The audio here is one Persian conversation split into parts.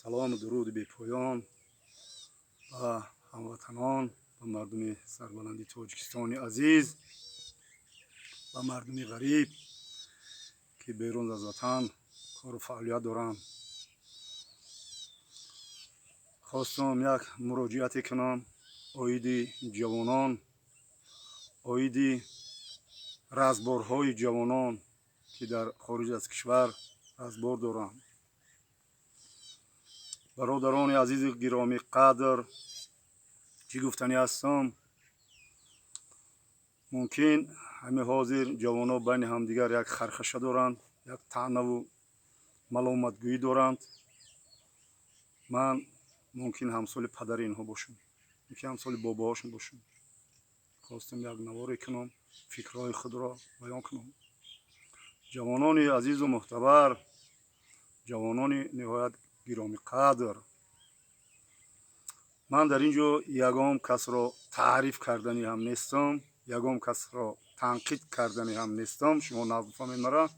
سلام و درود بی پایان و هموطنان و مردم سربلند تاجیکستان عزیز و مردم غریب که بیرون از وطن کار و فعالیت دارند. خواستم یک مراجعتی کنم اوید جوانان، اوید رزبارهای جوانان که در خارج از کشور رزبار دارند. برادران عزیز گرامی قدر چی گفتنی هستم، ممکن همه حاضر جوانان بین همدیگر یک خرخشه دارند، یک طعنه و ملامتگویی دارند. من ممکن همسال پدر اینها باشم، ممکن همسال باباهاشون باشم. خواستم یک نواری کنم، فکرهای خود را بیان کنم. جوانان عزیز و محتبر، جوانان نهایت گرامی قدر، من در اینجا یگام کس را تعریف کردنی هم نیستم، یگام کس را تنقید کردنی هم نیستم. شما نفهمید مرا.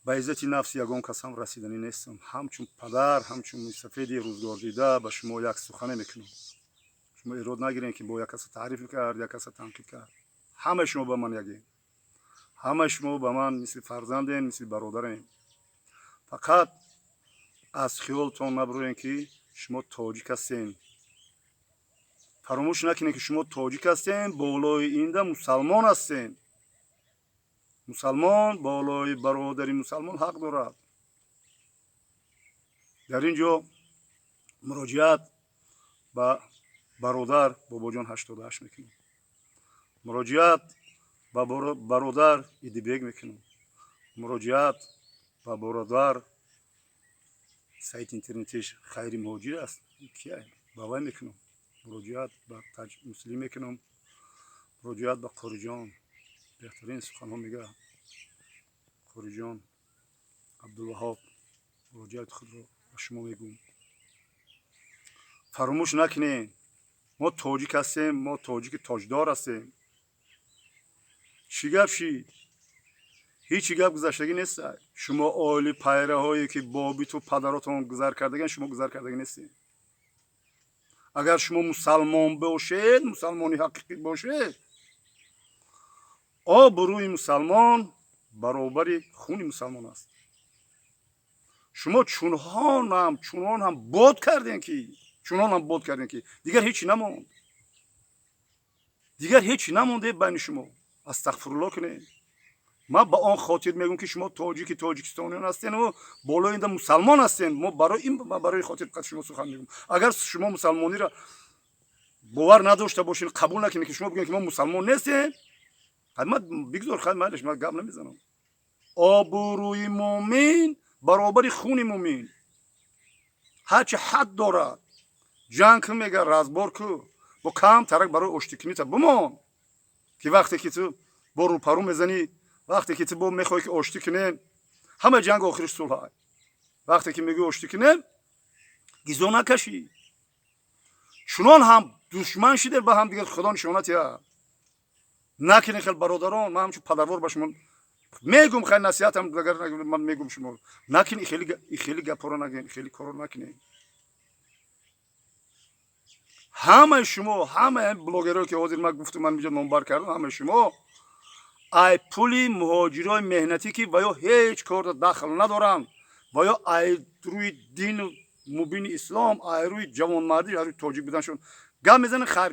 به عزت نفس یگام کس هم رسیدنی نیستم. همچون پدر، همچون سفید روزگار دیده به شما یک سخنه میکنم. شما ایراد نگیرین که با یک کس تعریف کرد، یک کس تنقید کرد. همه شما به من یگین، همه شما به من مثل فرزندین، مثل برادرین. فقط از خیالتان نبروین که شما تاجیک هستین. فراموش نکنین که شما تاجیک هستین، بالای اینده مسلمان هستین. مسلمان بالای برادری مسلمان حق دارد. در اینجا مراجعت به برادر باباجان 88 میکنم. مراجعت به برادر ایدیبگ میکنم. مراجعت به برادر سایت اینترنتش خیری مهاجر است کیه باور میکنم. مراجعت به تاج مسلم میکنم. مراجعت به قاری جان، بهترین سخنها میگه قاری جان عبدالوهاب. مراجعت خود رو به شما میگم. فراموش نکنین ما تاجیک هستیم، ما تاجیک تاجدار هستیم. چی گپ شید؟ هیچ گپ گذشتگی نیست. شما عالی پیره هایی که بابی تو پدراتون گذر کردگن، شما گذر کردگی نیستید. اگر شما مسلمان باشید، مسلمانی حقیقی باشید، آب روی مسلمان برابر خون مسلمان است. شما چونان هم باد کردین که دیگر هیچی نموند. دیگر هیچی نمونده بین شما. استغفرالله کنید. من با آن خاطر میگم که شما تاجیکستانیان هستین و بالا اینده مسلمان هستین. ما برای خاطر فقط شما سخن میگم. اگر شما مسلمانی را باور نداشته باشین، قبول نکنین که شما بگین که ما مسلمان نیستیم، خدمت بگذار خدمتش من گپ نمیزنم. آبروی مومن برابر خون مومن. هرچی حد دارد جنگ میگه رزبار کو با کم ترک برای اشتکنی تا بمان که وقتی که تو با رو پرو میزنی، وقتی که تو با میخوای که آشتی کنه، همه جنگ آخرش صلح. وقتی که میگی آشتی کنه گیزو نکشی. چنان هم دشمن شده به هم دیگه. خدا نشانت یا نکنین. خیلی برادران، من همچون پدروار به شما میگم، خیلی نصیحت هم دیگر من میگم شما نکنین. خیلی گپا رو نگین، خیلی کارو نکنین. همه شما، همه بلاگرها که حاضر من گفتم من اینجا نمبر کردم، همه شما ای پولی مهاجرای مهنتی که و یا هیچ کار دخل ندارن و یا ای روی دین و مبین اسلام، ای روی جوانمردی، ای روی تاجیک بودنشون گم میزنن خیر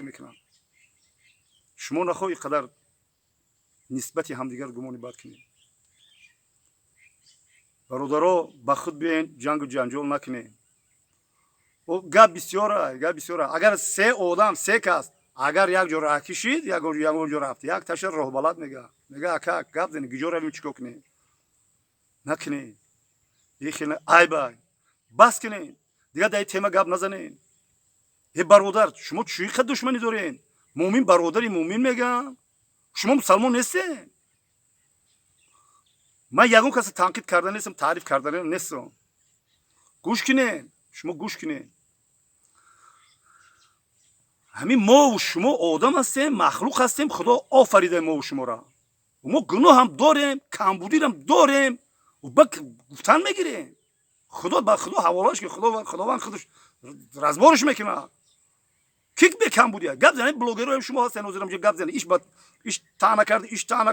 میکنن. شما نخواهی قدر نسبتی همدیگر گمانی بد کنید. برادرها به خود بیاین، جنگ و جنجال نکنید. گپ بسیاره. اگر سه آدم، سه کس اگر یک جا راه کشید، یک جا رفت، یک تشه راه بلد میگه اکا گپ زنی گیجا رویم چیکار کنی؟ نکنی. این خیلی عیبه. بس کنین دیگه. در این تیمه گپ نزنین. ای برادر، شما چی خد دشمنی دارین؟ مومن برادری مومن میگم. شما مسلمان نیستین. من یگان کسی تنقید کردن نیستم، تعریف کردن نیستم. گوش کنین. شما گوش کنین. همین ما و شما آدم هستیم، مخلوق هستیم. خدا آفریده ما و شما را. و ما گناه هم داریم، کمبودی هم داریم. و گفتن میگیره. خدا با خدا حوالش که خداوند خودش رزبارش میکنه. کیک بکم بودی گپ زنید بلوگرای شما هستن حضورم که گپ زنید ایش تانا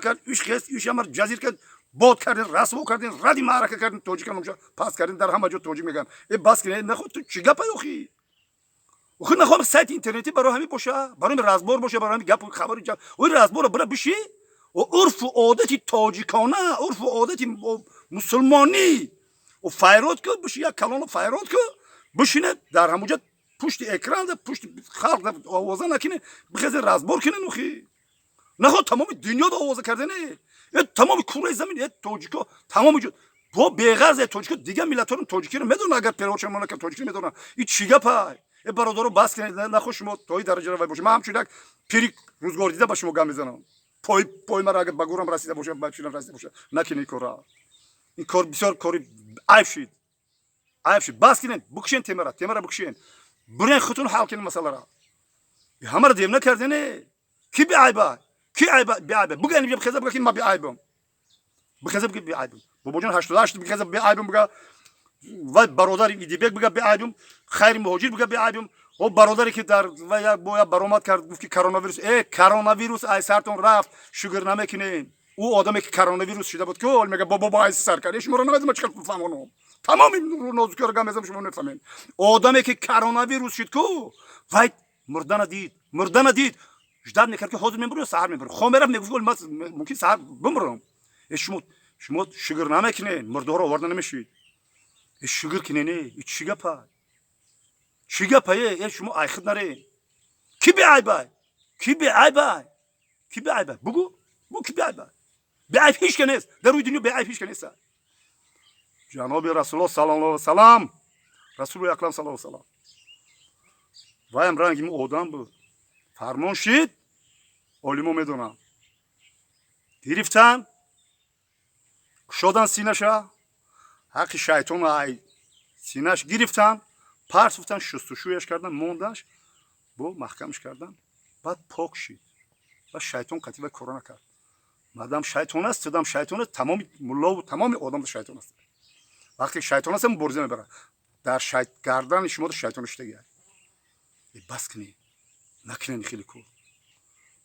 کرد ایش خست ایش امر جزیر کرد بود کردین رسم کردین ردی معرکه کردین توجیک نمیشه پاس کردین در همه جا توجیک میگن ای بس کنه نخود تو چی گپ آخی خود نخوام سایت اینترنتی برای همین باشه برای رزبار باشه برای همین گپ خبری جا و رزبار برای بشی و عرف و عادت تاجیکانه عرف و عادت مسلمانی و فیرات که بشی یک کلان فیرات که بشینه در همونجا پشت اکران ده پشت خلق آوازه نکنه بخیزه رزبار کنه نخی نخواد تمام دنیا ده آوازه کرده نه تمام کره زمین تاجیکا تمام جد با بیغرض تاجیکا دیگه ملت ها تاجیکی رو میدونن اگر پیروش مملکت تاجیکی میدونن این چیگه پای برادرو بس کنید نخواد شما توی درجه رو باشه من همچون یک پیری روزگار دیده با شما گم میزنم پای مرا اگر بگورم رسیده باشه بچینم رسیده باشه نکنی کارا این کار بسیار کاری عیب شد بس کنید بکشین تیمرا بکشین برین خودتون حل کنید مسئله را همه را دیم نکردین کی بی عیبه بی عیبه بگن میگم خزه بگه ما بی عیبم بخزه بگه بی عیبم بابا جان 88 بخزه بی عیبم بگه و برادر ایدیبک بگه بی عیبم خیر مهاجر بگه بی عیبم و برادری که در و یا بویا برآمد کرد گفت که کرونا ویروس ای سرتون رفت شوگر نمیکنین او آدمی که کرونا ویروس شده بود که میگه بابا ای سر کرد شما رو نمیدونم چیکار بفهمونم تمام این نازکی رو گم شما نفهمین آدمی که کرونا ویروس شد که وای مردن دید جداد میکرد که حاضر میبره سحر میبره خامرم میگفت ممکن سحر بمرم شما شوگر نمیکنین مرده رو آوردن نمیشید شوگر کنین ای چی گپه شما ایخد نره کی بی عیبه بگو کی بی عیب هیچ که نیست در روی دنیا بی عیب هیچ که نیست جناب رسول الله صلی الله علیه و سلام رسول اکرم صلی الله علیه و سلام وایم رنگیم آدم بود فرمان شد علیمو میدونم گرفتن شدن سینه‌شا حق شیطان ای سینه‌اش گرفتن پرس گفتن شستشویش کردن موندنش با محکمش کردن بعد پاک شد و شیطان قطعه کرونا کرد مادام شیطان است تدام شیطان است تمام ملا و تمام آدم شیطان است وقتی شیطان است برزه میبره در گردن شما شیطان اشتگی بس کنی نکنین خیلی کو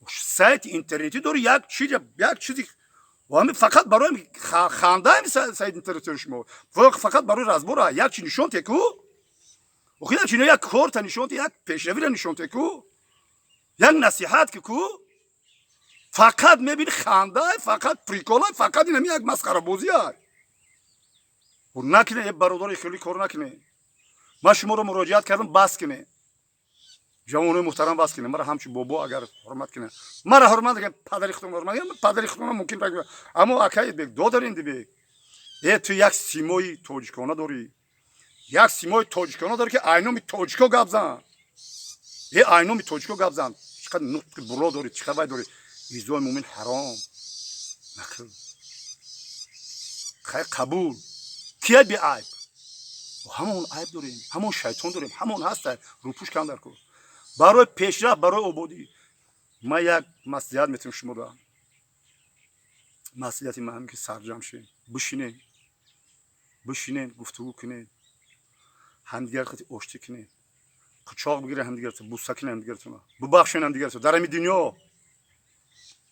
سایت اینترنتی داره یک چیزی و همین فقط برای خنده همین سایت اینترنتی شما فقط برای رزبور یک چی نشون تکو و خیلی چی یک کارت نشون یک پیشروی نشون تکو یک نصیحت که کو فقط میبینی خنده فقط پریکولا فقط این یک مسخره بازی های و نکنه یه برادر خیلی کار نکنه من شما رو مراجعت کردم بس کنه جوانای محترم بس کنه مرا همچون بابا اگر حرمت کنه مرا حرمت کنه پدری خودم حرمت پدری خودم ممکن بگم اما اکای بگ دو دارین دی بگ تو یک سیمای تاجیکانه داری یک سیمای تاجیکانه داری که اینو می تاجیکو گابزن اینو می تاجیکو گابزن چقدر نطق بلا داری چقدر داری ایزای مومن حرام نکن خیر قبول کیه بی عیب همون عیب داریم همون شیطان داریم همون هست روپوش کم در کن برای پیشرفت برای عبودی من یک مسئولیت میتونم شما دارم مسئولیتی من همین که سرجم شین بشینین گفتگو کنین همدیگر خیلی آشتی کنین قچاق بگیره همدیگر تو بوسه کنین همدیگرتون ببخشین همدیگرتون در همین دنیا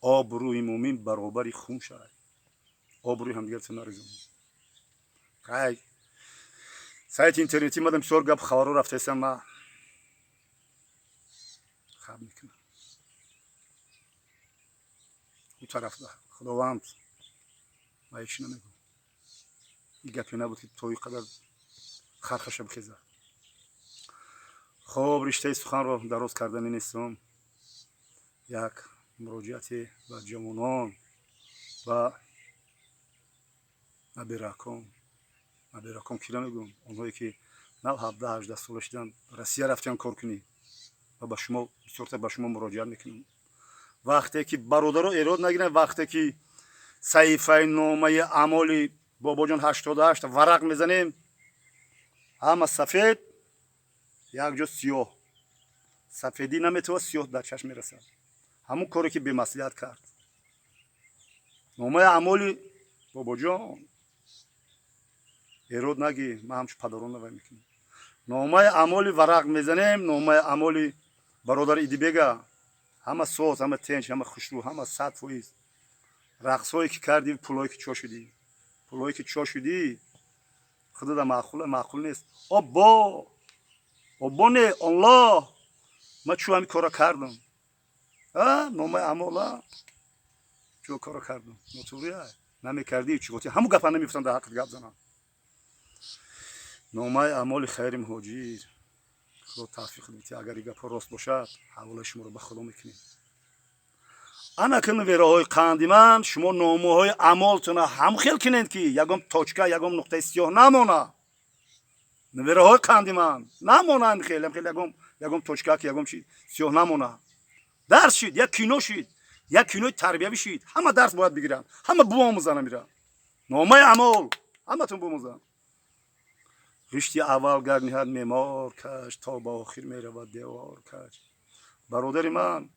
آبروی مومن برابری خون شد آبروی همدیگرتون نریزون خیلی سایت اینترنتی مادم بسیار گپ خبرو رفته هستم من خب میکنم اون طرف ده خداوند من ایچی نمیگم این گپی نبود که توی قدر خرخشه بخیزه خب رشته سخن رو دراز کردن نیستم یک مراجعتی به جوانان و مبرکان کی نمیگم اونایی که نه 17-18 سالش دارن روسیه رفتن کار کنی و با شما بسیار با شما مراجعه میکنم وقتی که برادر رو ایراد نگیرن وقتی که صحیفه نامه اعمال بابا جان 88 ورق میزنیم همه سفید یک جا سیاه سفیدی نمیتونه سیاه در چشم میرسه همون کاری که به مسئولیت کرد نامه اعمال بابا جان эрод наги ма ҳамчун падарон навай мекунем номаи амоли варақ мезанем номаи амоли бародари идибега ҳама соз ҳама тенч ҳама хушрӯ ҳама 100% рақсҳое ки кардӣ пулое ки чо шудӣ пулое ки чо шудӣ худода маъқул нест обо не аллоҳ ма чӯ ҳами кора кардам номаи амола чӯ кора кардам нотурия намекардӣ чуготи ҳаму гапа намефтам дар ҳаққат гап занам номаи амоли хайри муҳоҷир худо тавфиқ дид агар ин гапҳо рост бошад ҳаволаи шуморо ба худо мекунем ана ки навераҳои қанди ман шумо номаҳои амолтона ҳамхел кунед ки ягон точка ягон нуқтаи сиёҳ намона навераҳои қанди ман намонанд хел ягон точка ки ягон чи сиёҳ намона дарс шид як кино шид як кинои тарбиявӣ шид ҳама дарс бояд бигиранд ҳама буомӯзанд амира номаи амол ҳаматон бумӯзанд ришти аввал гар ниҳад меъмор каш то ба охир меравад девор каш бародари ман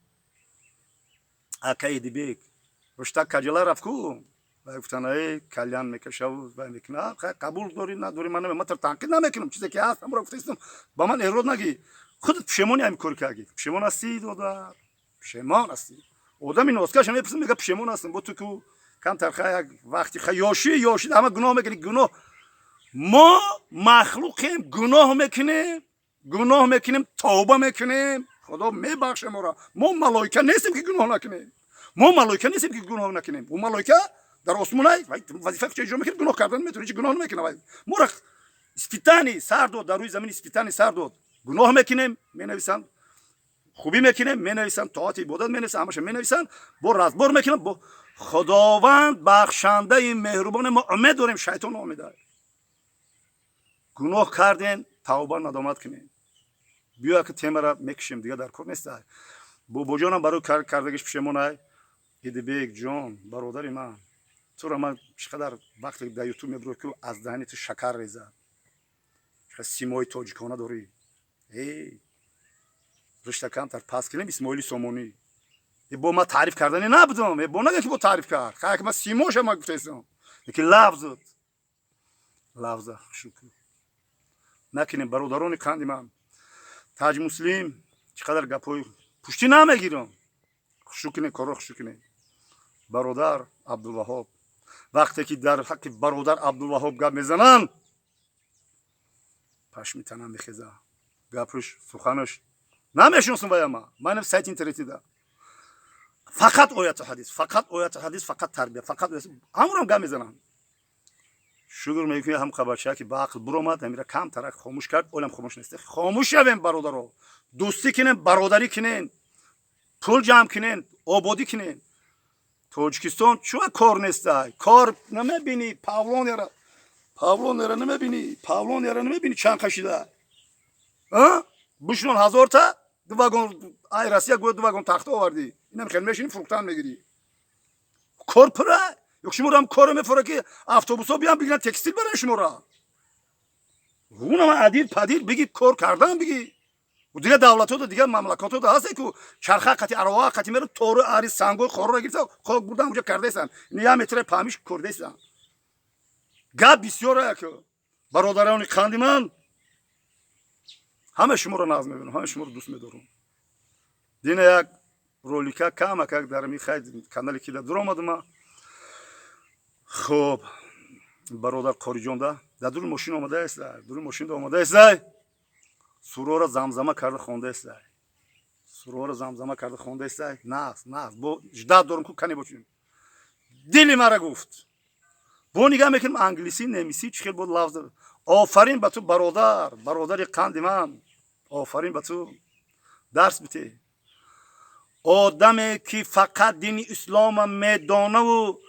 акаи дибек рушта каҷала рафт ку вай гуфтанд калян мекашаву вай мекунад қабул дори надори ман ман танқид намекунам чизе ки ҳаст ҳамро гуфтаистам ба ман эрод наги худат пушемони ҳамин кори кардӣ пушемон ҳастӣ додар пушемон ҳастӣ одами носкаш мепурсад мега пушемон ҳастам бо ту ку камтар як вақти ёшӣ ҳама гуноҳ мекунӣ гуноҳ мо махлуқем гуноҳ мекунем тавба мекунем худо мебахше моро мо малоика нестем ки гуноҳ накунем у малоика дар осмонай вазифа ки иҷро мекунад гуноҳ кардан метавонад ҳеҷ гуноҳ намекунад моро испитани сар дод дар рӯи замин испитани сар дод гуноҳ мекунем менависанд хубӣ мекунем менависанд тоати ибодат менависанд ҳамаша менависанд бо разбор мекунам бо худованд бахшандаи меҳрубони мо умед дорем шайтон номеда гуноҳ кардем тавба надомат кунем биё ки темара мекушем дига дар кор нест бобоҷонам барои кардагиш пушемонай идибек ҷон бародари ман тура ман чӣ қадар вақте дар ютуб мебурад ки аз даҳани ту шакар резад симои тоҷикона дорӣ ришта камтар пас кунем исмоили сомонӣ бо ма таъриф кардани набудам бо нага ки бо таъриф кард хаяк ма симоша ма гуфтаистам ки лавза шукр накунем бародарони қанди ман таҷ муслим чӣ қадар гапҳои пуштӣ намегирам хушу кунем корро хушу кунем бародар абдулваҳоб вақте ки дар ҳаққи бародар абдулваҳоб гап мезананд пашми танам мехеза гапуш сухануш намешиносам ваяма манам сайти интернетида фақат ояту ҳадис фақат тарбия фақат ҳамурам гап мезананд шукр мекунем ҳам қабача ки ба ақл буромад амира кам тарак хомӯш кард олам хомӯш нест хомӯш шавем бародаро дӯстӣ кунем бародарӣ кунем пул ҷамъ кунем ободӣ кунем тоҷикистон чуа кор нестай кор намебинӣ павлонера намебинӣ чанд кашида бушнон 1000 та ду вагон ай россия гӯё ду вагон тахта овардӣ инам хел мешинӣ фруктан мегирӣ кор пура ёк шуморо ҳам коре мефора ки автобусҳо биям бигиранд текстил баран шумора унама адил падил биги кор кардан биги дига давлатода дига мамлакатода ҳасте ку чарха қати арава қати меро тору ари сангои хорро гирифта хок бурдан уҷа кардаистанд ния метра памиш курдаистанд гап бисёрая ку бародарони қанди ман ҳама шуморо нағз мебинам ҳама шуморо дӯст медорам дина як ролика камакак дар ми хайд канали ки дар омадама хуб бародар қориҷонда дар дури мошин омадаистай дури мошинда омадаистай сурора замзама карда хондаистай нағз бо ждат дорам ку кане бочунем дили мара гуфт бо нигаҳ мекунем англисӣ немисӣ чӣ хел бо лавз офарин ба ту бародари қанди ман офарин ба ту дарс бите одаме ки фақат дини ислома медонаву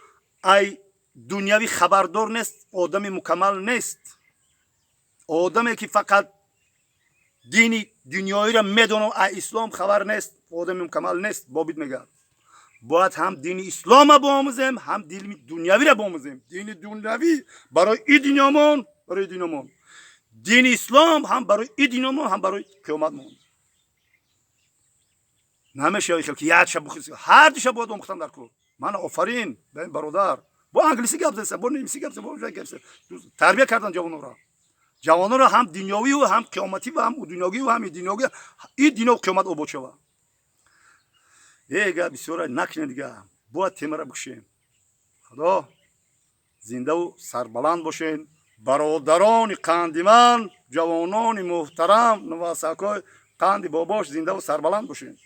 ай дунявӣ хабардор нест одами мукаммал нест одаме ки фақат дини дунёиро медонам ай ислом хабар нест одами мукаммал нест бобид мегӯяд бояд ҳам дини ислома боомӯзем ҳам дини дунявиро боомӯзем дини дунявӣ барои и дунёмон дини ислом ҳам барои и дунёмон ҳам барои қиёматмон намешавад ки як шаб ҳар ду шаб бояд омӯхтам дар кор ман офарин ба ин бародар با انگلیسی گپ زدن با نمیسی گپ زدن با گپ زدن تربیت کردن جوانان را هم دنیوی و هم قیامتی و هم دنیوی و هم دنیوی این دنیا قیامت او بچه و دیگه بسیار نکنه دیگه باید تیمه را بکشیم خدا زنده و سربلند باشین برادران قندمند جوانان محترم نواسکای قند باباش زنده و سربلند باشین